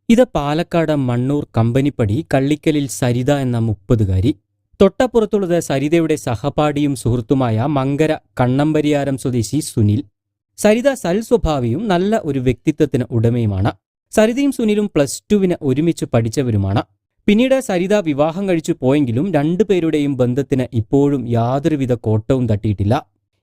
ഇത് പാലക്കാട് മണ്ണൂർ കമ്പനിപ്പടി കള്ളിക്കലിൽ സരിത എന്ന 30-കാരി. തൊട്ടപ്പുറത്തുള്ളത് സരിതയുടെ സഹപാഠിയും സുഹൃത്തുമായ മങ്കര കണ്ണമ്പരിയാരം സ്വദേശി സുനിൽ. സരിത സൽസ്വഭാവിയും നല്ല ഒരു വ്യക്തിത്വത്തിന് ഉടമയുമാണ്. സരിതയും സുനിലും +2 ഒരുമിച്ച് പഠിച്ചവരുമാണ്. പിന്നീട് സരിത വിവാഹം കഴിച്ചു പോയെങ്കിലും രണ്ടുപേരുടെയും ബന്ധത്തിന് ഇപ്പോഴും യാതൊരുവിധ കോട്ടവും തട്ടിയിട്ടില്ല.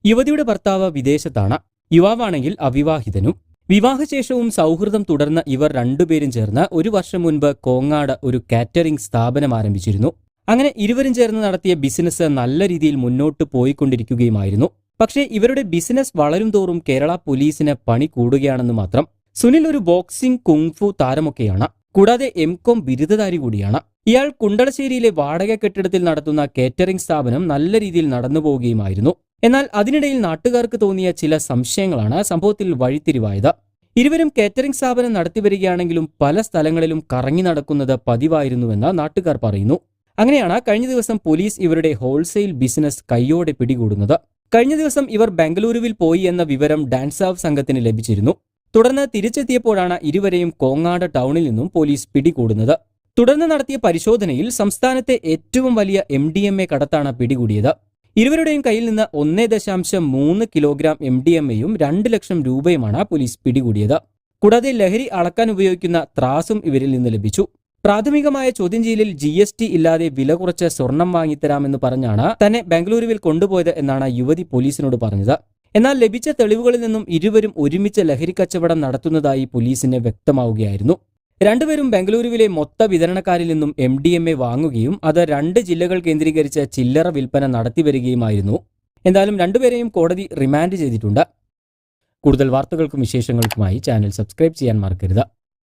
യുവതിയുടെ ഭർത്താവ് വിദേശത്താണ്. യുവാവാണെങ്കിൽ അവിവാഹിതനും. വിവാഹശേഷവും സൗഹൃദം തുടർന്ന ഇവർ രണ്ടുപേരും ചേർന്ന് 1 വർഷം മുൻപ് കോങ്ങാട് ഒരു കാറ്ററിംഗ് സ്ഥാപനം ആരംഭിച്ചിരുന്നു. അങ്ങനെ ഇരുവരും ചേർന്ന് നടത്തിയ ബിസിനസ് നല്ല രീതിയിൽ മുന്നോട്ട് പോയിക്കൊണ്ടിരിക്കുകയുമായിരുന്നു. പക്ഷേ ഇവരുടെ ബിസിനസ് വളരും തോറും കേരള പോലീസിന് പണി കൂടുകയാണെന്ന് മാത്രം. സുനിൽ ഒരു ബോക്സിംഗ് കുങ്ഫു താരമൊക്കെയാണ്. കൂടാതെ M.Com ബിരുദധാരി കൂടിയാണ്. ഇയാൾ കുണ്ടളശ്ശേരിയിലെ വാടക കെട്ടിടത്തിൽ നടത്തുന്ന കേറ്ററിംഗ് സ്ഥാപനം നല്ല രീതിയിൽ നടന്നുപോവുകയുമായിരുന്നു. എന്നാൽ അതിനിടയിൽ നാട്ടുകാർക്ക് തോന്നിയ ചില സംശയങ്ങളാണ് സംഭവത്തിൽ വഴിത്തിരിവായത്. ഇരുവരും കേറ്ററിംഗ് സ്ഥാപനം നടത്തിവരികയാണെങ്കിലും പല സ്ഥലങ്ങളിലും കറങ്ങി നടക്കുന്നത് പതിവായിരുന്നുവെന്ന് നാട്ടുകാർ പറയുന്നു. അങ്ങനെയാണ് കഴിഞ്ഞ ദിവസം പോലീസ് ഇവരുടെ ഹോൾസെയിൽ ബിസിനസ് കൈയോടെ പിടികൂടുന്നത്. കഴിഞ്ഞ ദിവസം ഇവർ ബംഗളൂരുവിൽ പോയി എന്ന വിവരം ഡാൻസ് ഓഫ് സംഘത്തിന് ലഭിച്ചിരുന്നു. തുടർന്ന് തിരിച്ചെത്തിയപ്പോഴാണ് ഇരുവരെയും കോങ്ങാട് ടൗണിൽ നിന്നും പോലീസ് പിടികൂടുന്നത്. തുടർന്ന് നടത്തിയ പരിശോധനയിൽ സംസ്ഥാനത്തെ ഏറ്റവും വലിയ MDMA കടത്താണ് പിടികൂടിയത്. ഇരുവരുടെയും കയ്യിൽ നിന്ന് 1.3 കിലോഗ്രാം MDMAയും 2 ലക്ഷം രൂപയുമാണ് പോലീസ് പിടികൂടിയത്. കൂടാതെ ലഹരി അളക്കാൻ ഉപയോഗിക്കുന്ന ത്രാസും ഇവരിൽ നിന്ന് ലഭിച്ചു. പ്രാഥമികമായ ചോദ്യം ചെയ്യലിൽ GST ഇല്ലാതെ വില കുറച്ച് സ്വർണം വാങ്ങിത്തരാമെന്ന് പറഞ്ഞാണ് തന്നെ ബംഗളൂരുവിൽ കൊണ്ടുപോയത് എന്നാണ് യുവതി പോലീസിനോട് പറഞ്ഞത്. എന്നാൽ ലഭിച്ച തെളിവുകളിൽ നിന്നും ഇരുവരും ഒരുമിച്ച് ലഹരി കച്ചവടം നടത്തുന്നതായി പോലീസിന് വ്യക്തമാവുകയായിരുന്നു. രണ്ടുപേരും ബംഗളൂരുവിലെ മൊത്ത വിതരണക്കാരിൽ നിന്നും MDMA വാങ്ങുകയും അത് 2 ജില്ലകൾ കേന്ദ്രീകരിച്ച് ചില്ലറ വിൽപ്പന നടത്തിവരികയുമായിരുന്നു. എന്തായാലും രണ്ടുപേരെയും കോടതി റിമാൻഡ് ചെയ്തിട്ടുണ്ട്. കൂടുതൽ വാർത്തകൾക്കും വിശേഷങ്ങൾക്കുമായി ചാനൽ സബ്സ്ക്രൈബ് ചെയ്യാൻ മറക്കരുത്.